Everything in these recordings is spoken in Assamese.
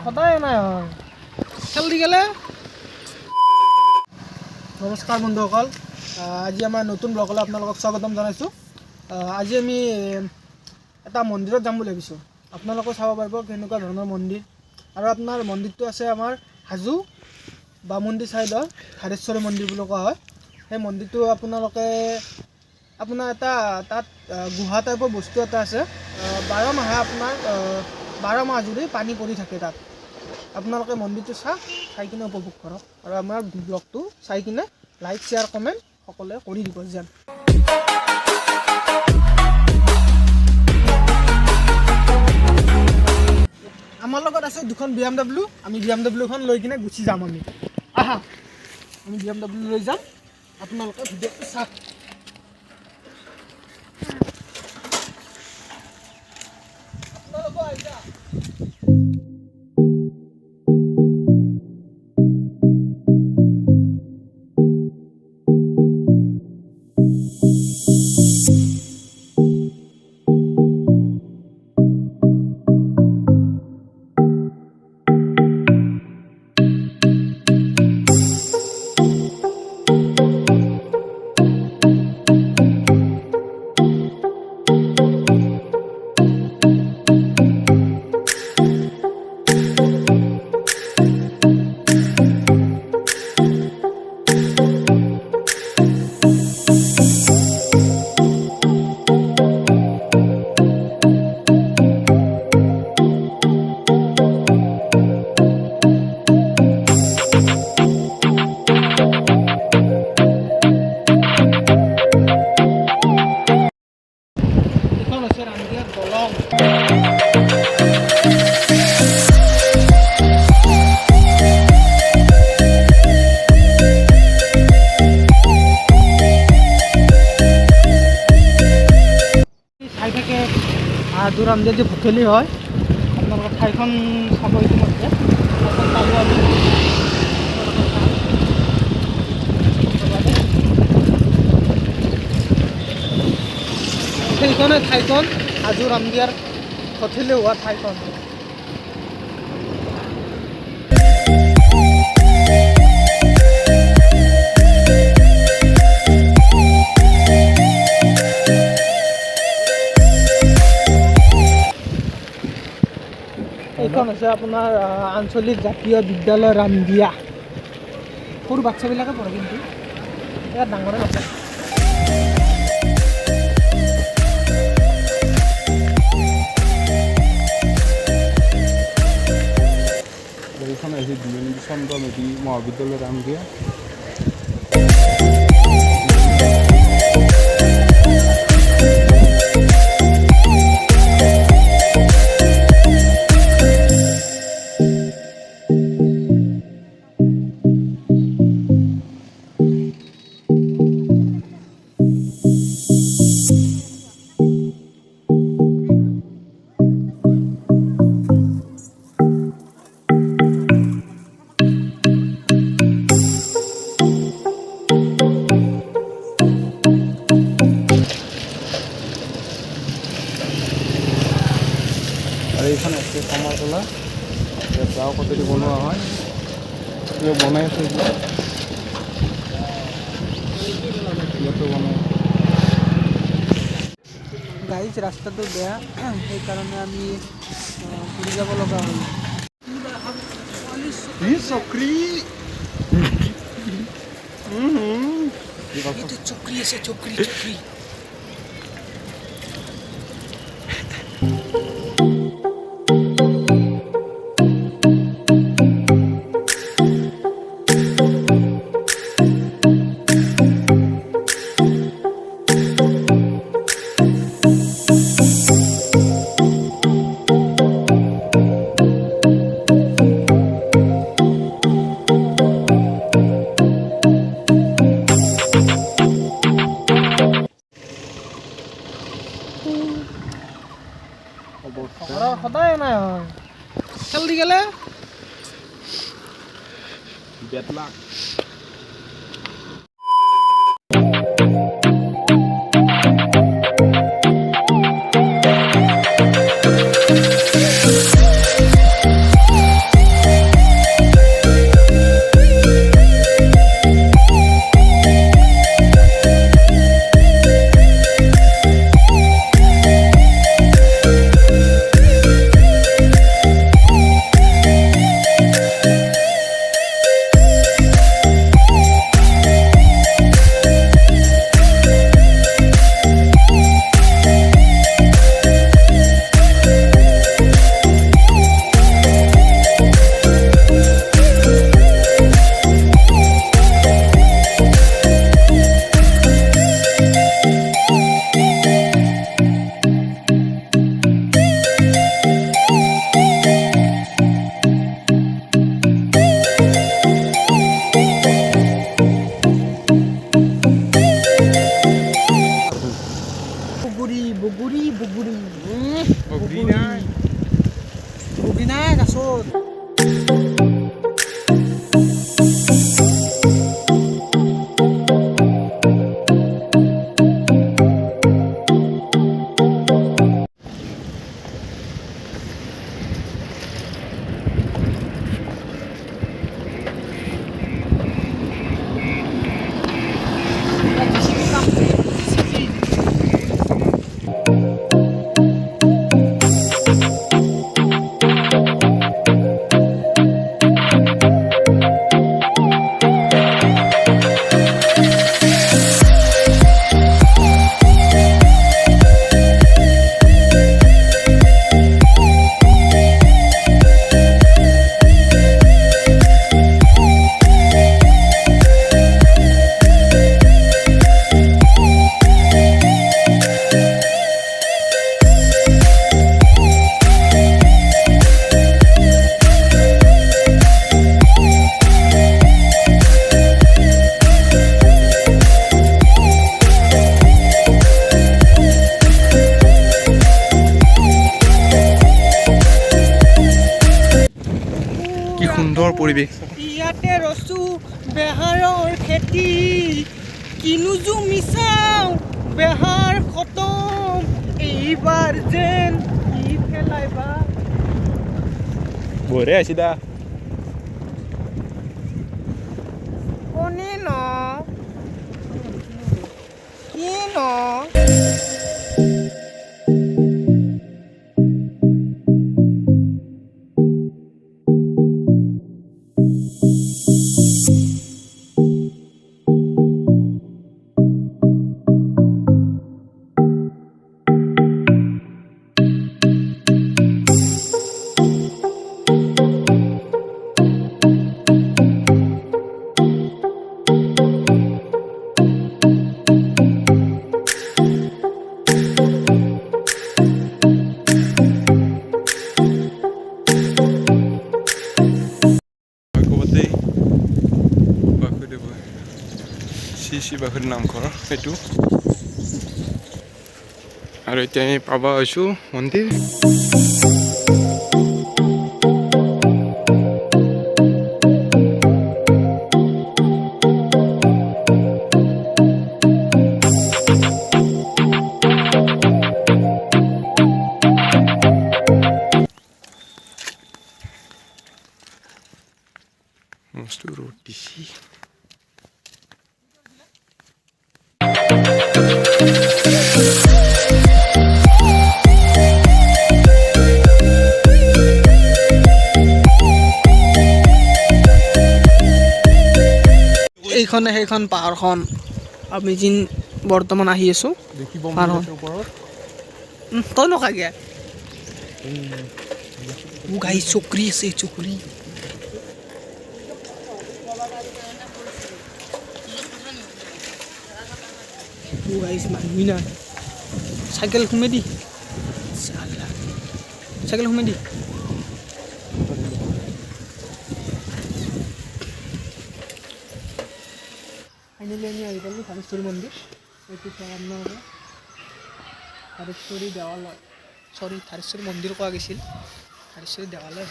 সদায় নাই খেল দি গেলে। নমস্কাৰ বন্ধুসকল, আজি আমাৰ নতুন ব্লগলৈ আপোনালোকক স্বাগতম জনাইছোঁ। আজি আমি এটা মন্দিৰত যাম বুলি ভাবিছোঁ। আপোনালোকেও চাব পাৰিব কেনেকুৱা ধৰণৰ মন্দিৰ। আৰু আপোনাৰ মন্দিৰটো আছে আমাৰ হাজো বামুণ্ডি ছাইডৰ ধাৰেশ্বৰী মন্দিৰ বুলি কোৱা হয়। সেই মন্দিৰটো আপোনাৰ এটা তাত গুহা টাইপৰ বস্তু এটা আছে। 12 মাহে আপোনাৰ 12 মাহ জুৰি পানী পৰি থাকে তাত। আপোনালোকে মন্দিৰটো চাই কিনে উপভোগ কৰক আৰু আমাৰ ব্লগটো চাই কিনে লাইক শ্বেয়াৰ কমেণ্ট সকলোৱে কৰি দিব যেন। আমাৰ লগত আছে দুখন BMW। আমি BMWখন লৈ কিনে গুচি যাম। আমি BMW লৈ যাম। আপোনালোকে ভিডিঅ'টো চাওক। ৰামদেৱ যে ভঠেলি হয়, আপোনালোকৰ ঠাইখন চাব ইতিমধ্যে পালোঁ আমি। সেইখনে ঠাইখন হাজো ৰামদিয়াৰ ভঠেলি হোৱা ঠাইখন। এইখন হৈছে আপোনাৰ আঞ্চলিক জাতীয় বিদ্যালয় ৰামদিয়া। সৰু বাচ্চাবিলাকে পঢ়ে, কিন্তু ইয়াত ডাঙৰে নপঢ়ে। এইখন হৈছে চন্দ্ৰ নদী মহাবিদ্যালয় ৰামদিয়া। আৰু এইখন আছে কমাৰতলা, ইয়াত গাঁও কটাৰী বনোৱা হয়। কিবা বনাই আছে ইয়াতো বনাই। গাড়ীত ৰাস্তাটো বেয়া, সেইকাৰণে আমি ঘূৰি যাব লগা হ'ল। চকৰি আছে চকৰি। সদায় নাই খেল দি গেলে বেড লাক। বগৰী বগৰী নাই বগৰী নাই গাছত কি সুন্দৰ পৰিৱেশ ইয়াতে ৰচু বেহাৰৰ খেতি কিনুজু মিছাও বেহাৰ খতম এইবাৰ যেন ই পেলাইবা বৰে আছি দা কোনে ন কি ন শ্ৰী বাসুদেৱ নামঘৰ এইটো আৰু এতিয়া আমি পাব হৈছোঁ মন্দিৰ মস্ত ৰ'দ দিছি এইখনে সেইখন পাহাৰখন আমি যিন বৰ্তমান আহি আছোঁ পাহাৰখন তই নকাগে গাই চকৰি আছে চকৰি মানুহ না চাইকেল সোমাই দি চাইকেল সোমাই দি ফাইনেলি আমি আহি পালোঁ ধাৰেশ্বৰী মন্দিৰ এইটো আপোনালোকে ধাৰেশ্বৰী দেৱালয় ধাৰেশ্বৰী মন্দিৰ কোৱা গৈছিল ধাৰেশ্বৰী দেৱালয়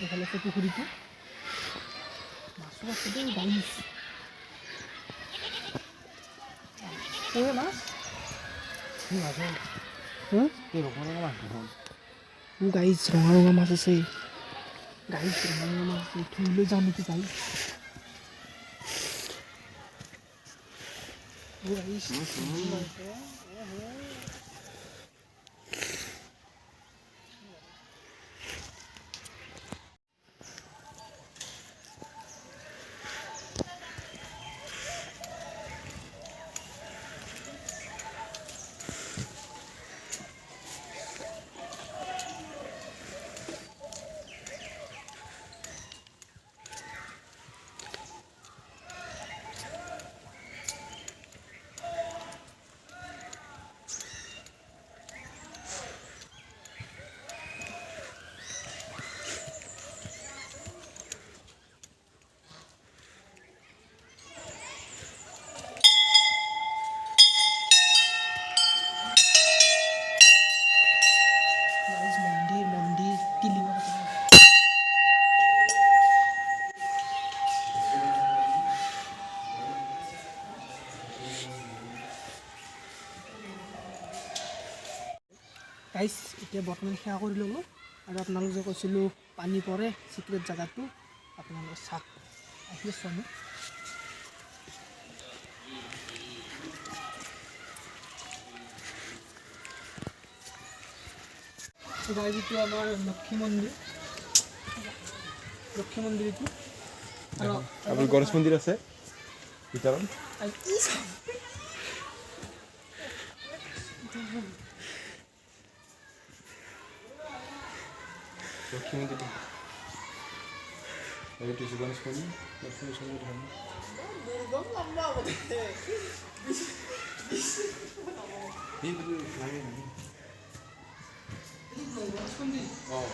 এইফালে আছে পুখুৰীটো মাছো আছে দেই গাইছ মাছ গাইছ ৰঙা ৰঙা মাছ আছে গাইছ ৰঙা ৰঙা মাছ আছে ধুই যাওঁ নেকি গাইছ গাইছ এতিয়া বৰ্তমান সেৱা কৰি ল'লোঁ আৰু আপোনালোক যে কৈছিলোঁ পানী পৰে চিক্ৰেট জেগাটো আপোনালোকে চাওক আহি আছোঁ আমি গাইজ এইটো আমাৰ লক্ষী মন্দিৰ এইটো আৰু গণেশ মন্দিৰ আছে ভিতৰত লক্ষ্মী মন্দিৰ এইটো গণেশ মন্দিৰ লক্ষ্মী মন্দিৰ অঁ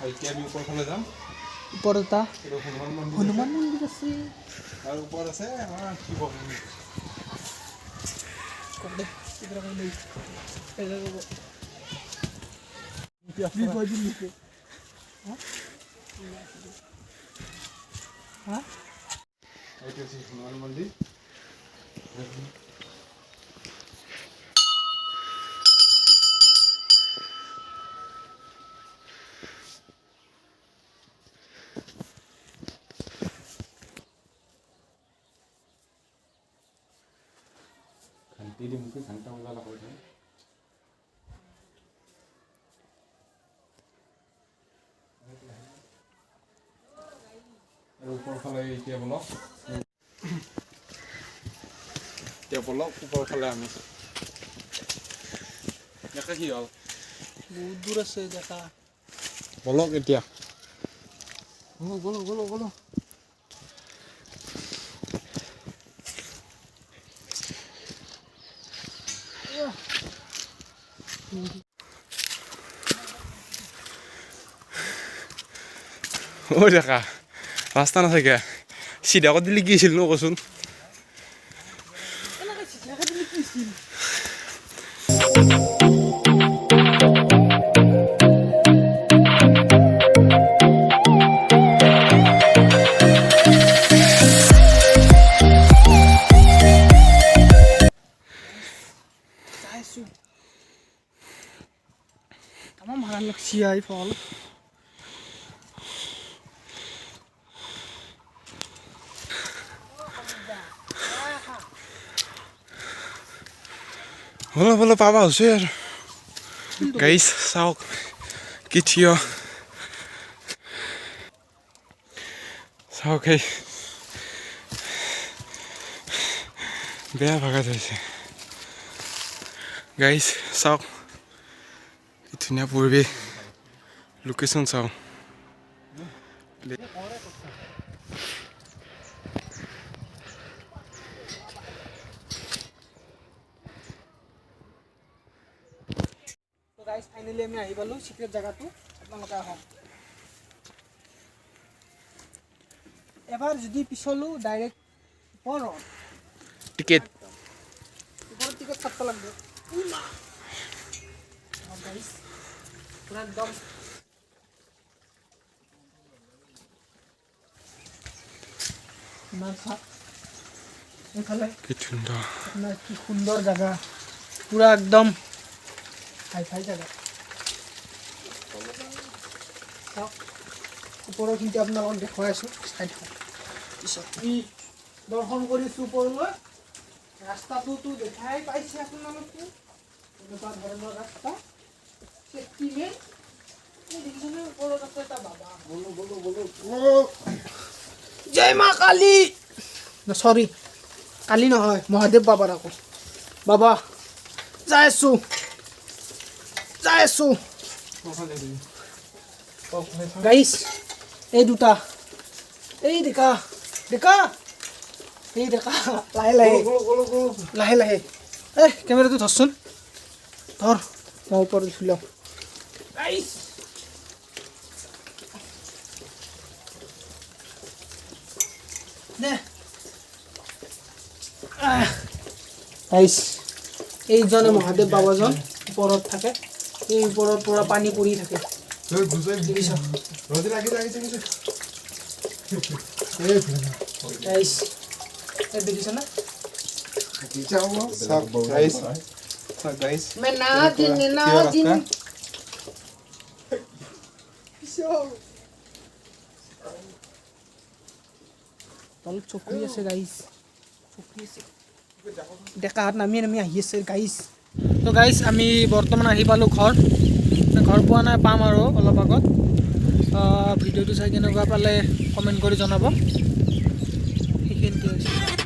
এতিয়া আমি ওপৰ ফালে যাম ওপৰত এটা এইটো হনুমান মন্দিৰ আছে আৰু ওপৰত আছে আমাৰ শিৱ মন্দিৰ এইটো হৈছে হনুমান মন্দিৰ घंटी दी मुझे घंटा बजा लगा है ऊपर फाले এতিয়া বলক ऊपर ফালে আমি দেখা কি হল বহুত দূৰ আছে দেখা বলক এতিয়া বলো ও দেখা রাস্তা না থাকে সিধা করে দিলে গিয়েছিল ন কচোন আমার ভাড়া লাগছিয়াই ফল বলো পাবা হৈছে আৰু গাইছ চাওক কি থিয় চাওক এই বেয়া ভাগা হৈছে গাইছ চাওক কি ধুনীয়া পৰিৱেশ লোকেশ্যন চাওক গাইজ ফাইনেলি আমি আহি পালোঁ চিক্ৰেট জেগাটো আপোনালোকে আহক এবাৰ যদি পিছলোঁ ডাইৰেক্ট ওপৰত টিকেট কাটব লাগিব গাইজ পুৰা একদম ইমান চাপ এইফালে কি ধুনীয়া আপোনাৰ কি সুন্দৰ জেগা পুৰা একদম হাই জেগা চাওক ওপৰৰ কিন্তু আপোনালোকক দেখুৱাই আছোঁ চাই থাকক পিছত আমি দৰ্শন কৰিছোঁ ওপৰলৈ ৰাস্তাটোতো দেখাই পাইছে আপোনালোকে এনেকুৱা ধৰণৰ ৰাস্তা চেফটিমেণ্ট দেখিছেনে ওপৰত আছে এটা বাবা জয় মা কালী চৰি কালী নহয় মহাদেৱ বাবাৰ আকৌ বাবা যাই আছোঁ গাইছ এই দুটা এই ডেকা লাহে এই কেমেৰাটো ধৰচোন ধৰ মই ওপৰত উঠি লওঁ গাইছ দে গাইছ এইজনে মহাদেৱ বাবাজন ওপৰত থাকে এই ওপৰৰ পৰা পানী পৰি থাকে গাইছ এই দেখিছেনে गाइस मैं ना दिन তলত চকৰি আছে গাইছ চকৰি আছে ডেকাহাত নামি আহি আছে গাইছ তো গাইছ আমি বৰ্তমান আহি পালোঁ ঘৰ পোৱা নাই পাম আৰু অলপ আগত ভিডিঅ'টো চাই কেনেকুৱা পালে কমেণ্ট কৰি জনাব সেইখিনিতে